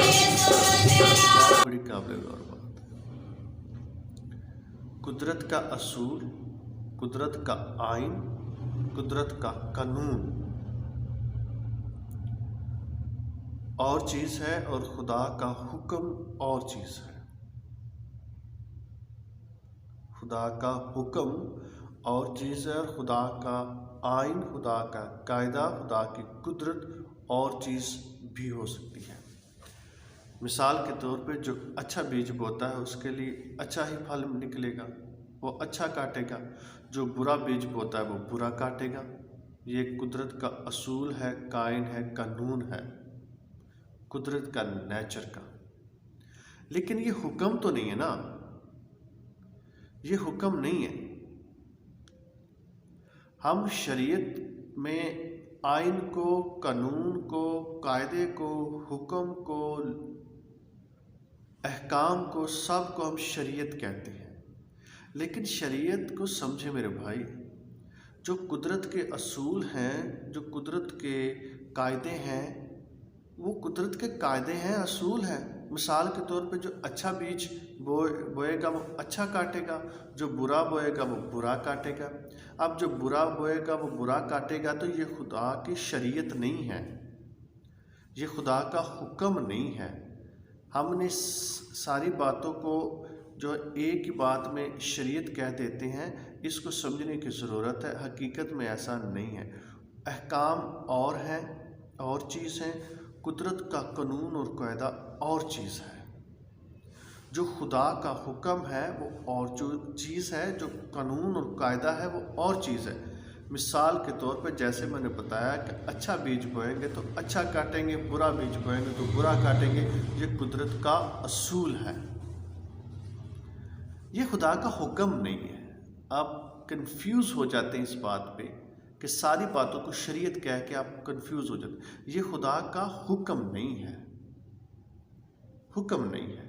बड़ी काबिल गौर बात। कुदरत का असूल, कुदरत का आइन, कुदरत का कानून और चीज़ है और खुदा का हुक्म और चीज़ है। खुदा का हुक्म और चीज़ है और खुदा का आइन, खुदा का कायदा, खुदा की कुदरत और चीज़ भी हो सकती है। मिसाल के तौर पे जो अच्छा बीज बोता है उसके लिए अच्छा ही फल निकलेगा, वो अच्छा काटेगा। जो बुरा बीज बोता है वो बुरा काटेगा। ये कुदरत का असूल है, कायन है, कानून है, कुदरत का, नेचर का। लेकिन ये हुक्म तो नहीं है ना, ये हुक्म नहीं है। हम शरीयत में आइन को, कानून को, कायदे को, हुक्म को, अहकाम को, सब को हम शरीयत कहते हैं। लेकिन शरीयत को समझे मेरे भाई, जो कुदरत के असूल हैं, जो कुदरत के कायदे हैं, वो कुदरत के कायदे हैं, असूल हैं। मिसाल के तौर पे जो अच्छा बीज बोएगा वो अच्छा काटेगा, जो बुरा बोएगा वो बुरा काटेगा। अब जो बुरा बोएगा वो बुरा काटेगा, तो ये खुदा की शरीयत नहीं है, ये खुदा का हुक्म नहीं है। हमने सारी बातों को जो एक ही बात में शरीयत कह देते हैं, इसको समझने की ज़रूरत है। हकीकत में ऐसा नहीं है। अहकाम और हैं और चीज़ हैं, कुदरत का कानून और कायदा और चीज़ है। जो खुदा का हुक्म है वो और जो चीज़ है, जो कानून और कायदा है वो और चीज़ है। मिसाल के तौर पे जैसे मैंने बताया कि अच्छा बीज बोएंगे तो अच्छा काटेंगे, बुरा बीज बोएंगे तो बुरा काटेंगे। ये कुदरत का असूल है, ये खुदा का हुक्म नहीं है। आप कंफ्यूज हो जाते हैं इस बात पे कि सारी बातों को शरीयत कह के आप कंफ्यूज हो जाते। ये खुदा का हुक्म नहीं है, हुक्म नहीं है।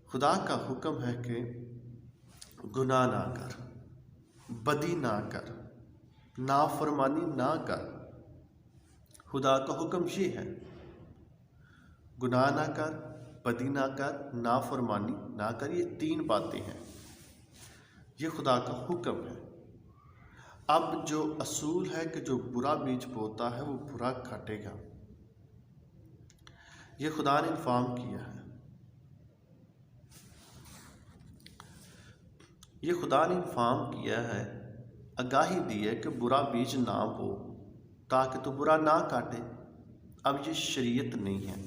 खुदा का हुक्म है कि गुनाह ना कर, बदी ना कर, नाफरमानी ना कर। खुदा का हुक्म ये है, गुनाह ना कर, बदी ना कर, नाफरमानी ना कर। ये 3 बातें हैं, ये खुदा का हुक्म है। अब जो असूल है कि जो बुरा बीज बोता है वो बुरा काटेगा, ये खुदा ने इन्फॉर्म किया है। ये खुदा ने इन्फॉर्म किया है, आगाही दी है कि बुरा बीज ना बो ताकि तो बुरा ना काटे। अब ये शरीयत नहीं है,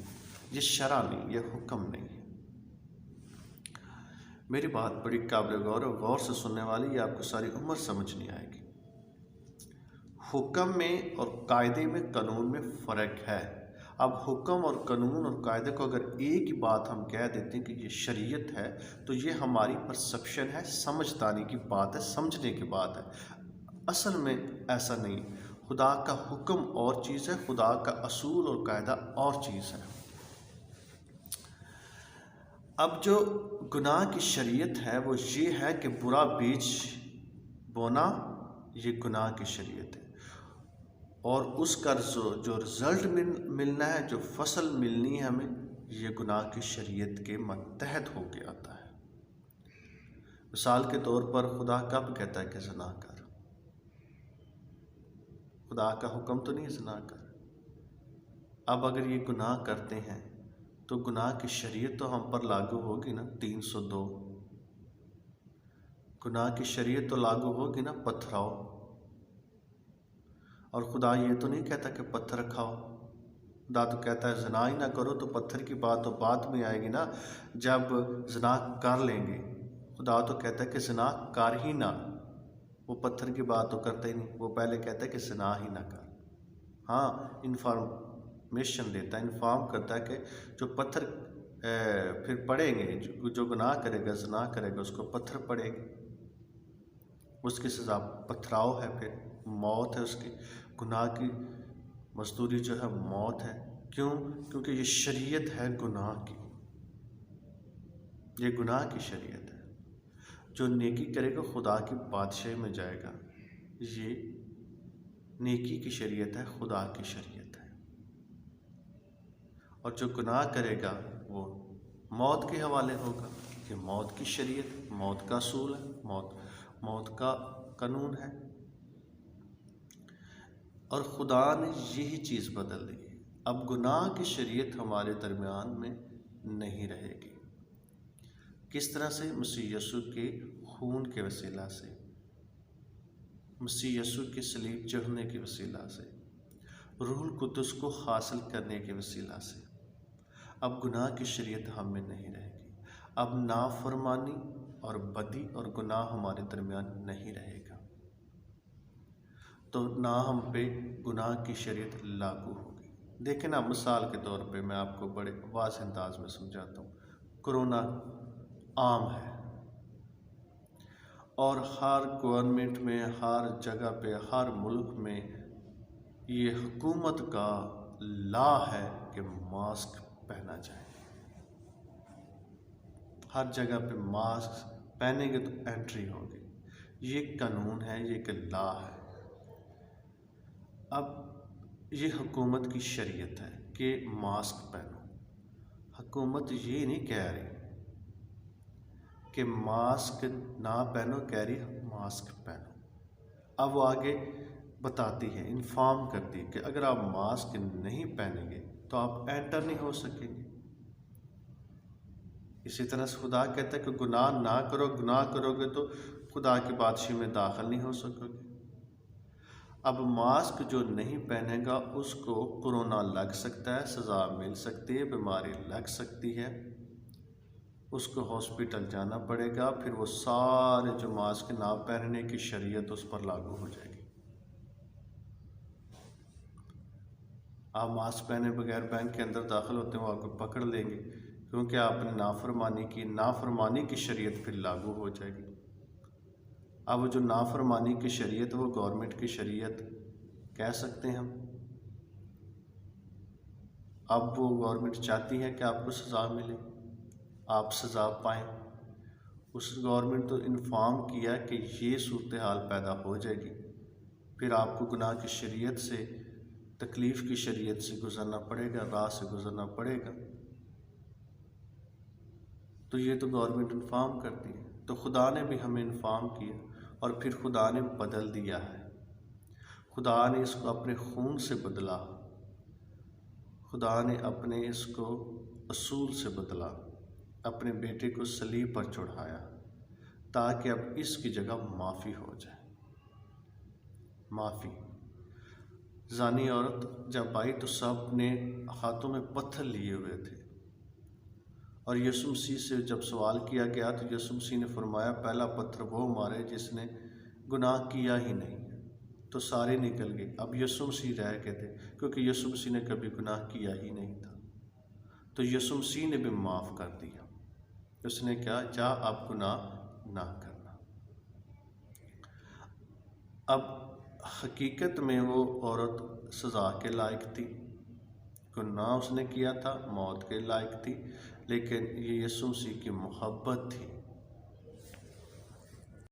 ये शरा नहीं, ये हुक्म नहीं है। मेरी बात बड़ी काबिल गौर और गौर से सुनने वाली, ये आपको सारी उम्र समझ नहीं आएगी। हुक्म में और कायदे में, कानून में फ़र्क है। अब हुक्म और कानून और कायदे को अगर एक ही बात हम कह देते हैं कि ये शरीयत है, तो ये हमारी परसेप्शन है, समझदारी की बात है, समझने की बात है। असल में ऐसा नहीं। खुदा का हुक्म और चीज़ है, खुदा का असूल और कायदा और चीज़ है। अब जो गुनाह की शरीयत है वो ये है कि बुरा बीज बोना, ये गुनाह की शरीयत है। और उसका जो रिज़ल्ट मिलना है, जो फसल मिलनी है हमें, ये गुनाह की शरीयत के मतहत होके आता है। मिसाल के तौर पर खुदा कब कहता है कि ज़िना कर? खुदा का हुक्म तो नहीं ज़िना कर। अब अगर ये गुनाह करते हैं तो गुनाह की शरीयत तो हम पर लागू होगी ना, 302। गुनाह की शरीयत तो लागू होगी ना, पत्थराओ। और खुदा ये तो नहीं कहता कि पत्थर खाओ। खुदा तो कहता है ज़िना ही ना करो। तो पत्थर की बात तो बाद में आएगी ना, जब ज़िना कर लेंगे। खुदा तो कहता है कि ज़िना कर ही ना, वो पत्थर की बात तो करता ही नहीं, वो पहले कहता है कि ज़िना ही ना कर। हाँ, इन्फॉर्मेशन देता है, इन्फॉर्म करता है कि जो पत्थर फिर पड़ेंगे, जो गुनाह करेगा, ज़िना करेगा, उसको पत्थर पड़ेंगे, उसकी सज़ा पथराव है, फिर मौत है उसकी। गुनाह की मजदूरी जो है मौत है। क्यों? क्योंकि ये शरीयत है गुनाह की, ये गुनाह की शरीयत है। जो नेकी करेगा खुदा की बादशाही में जाएगा, ये नेकी की शरीयत है, खुदा की शरीयत है। और जो गुनाह करेगा वो मौत के हवाले होगा। ये मौत की शरीयत, मौत का असूल है, मौत का कानून है। और खुदा ने यही चीज़ बदल दी। अब गुनाह की शरीयत हमारे दरमियान में नहीं रहेगी। किस तरह से? मसीह यीशु के खून के वसीला से, मसीह यीशु के सलीब चढ़ने के वसीला से, रूहुल कुद्दुस को हासिल करने के वसीला से। अब गुनाह की शरीयत हम में नहीं रहेगी। अब नाफरमानी और बदी और गुनाह हमारे दरमियान नहीं रहेगा, तो ना हम पे गुनाह की शरीयत लागू होगी। देखें ना, मिसाल के तौर पे मैं आपको बड़े वाज़ेह अंदाज में समझाता हूँ। कोरोना आम है और हर गवर्नमेंट में, हर जगह पे, हर मुल्क में ये हुकूमत का लॉ है कि मास्क पहना जाए। हर जगह पे मास्क पहनेंगे तो एंट्री होगी। ये कानून है, ये एक लॉ है। अब ये हुकूमत की शरीयत है कि मास्क पहनो। हुकूमत ये नहीं कह रही कि मास्क ना पहनो, कह रही मास्क पहनो। अब वो आगे बताती है, इन्फॉर्म करती है कि अगर आप मास्क नहीं पहनेंगे तो आप एंटर नहीं हो सकेंगे। इसी तरह से खुदा कहता है कि गुनाह ना करो, गुनाह करोगे तो खुदा की बादशाही में दाखिल नहीं हो सकोगे। अब मास्क जो नहीं पहनेगा उसको कोरोना लग सकता है, सज़ा मिल सकती है, बीमारी लग सकती है, उसको हॉस्पिटल जाना पड़ेगा। फिर वो सारे जो मास्क ना पहनने की शरीयत उस पर लागू हो जाएगी। आप मास्क पहने बगैर बैंक के अंदर दाखिल होते हैं, वो आपको पकड़ लेंगे क्योंकि आपने नाफरमानी की। नाफरमानी की शरीयत फिर लागू हो जाएगी। अब जो नाफरमानी की शरीयत वो गवर्नमेंट की शरीयत कह सकते हैं हम। अब वो गवर्नमेंट चाहती है कि आपको सज़ा मिले, आप सज़ा पाएँ। उस गवर्नमेंट तो इन्फॉर्म किया कि ये सूरत हाल पैदा हो जाएगी, फिर आपको गुनाह की शरीयत से, तकलीफ़ की शरीयत से गुज़रना पड़ेगा, राह से गुज़रना पड़ेगा। तो ये तो गवर्नमेंट इन्फॉर्म करती है। तो खुदा ने भी हमें इन्फॉर्म किया और फिर खुदा ने बदल दिया है। खुदा ने इसको अपने खून से बदला, खुदा ने अपने इसको असूल से बदला, अपने बेटे को सलीब पर चढ़ाया ताकि अब इसकी जगह माफ़ी हो जाए। माफ़ी। जानी औरत जब आई तो सब ने हाथों में पत्थर लिए हुए थे और यीशु मसीह से जब सवाल किया गया तो यीशु मसीह ने फरमाया, पहला पत्थर वो मारे जिसने गुनाह किया ही नहीं। तो सारे निकल गए। अब यीशु मसीह रह गए थे क्योंकि यीशु मसीह ने कभी गुनाह किया ही नहीं था। तो यीशु मसीह ने भी माफ़ कर दिया। उसने कहा, जा आप गुनाह ना करना। अब हकीकत में वो औरत सज़ा के लायक थी, गुनाह उसने किया था, मौत के लायक थी, लेकिन ये यीशु मसीह की मोहब्बत थी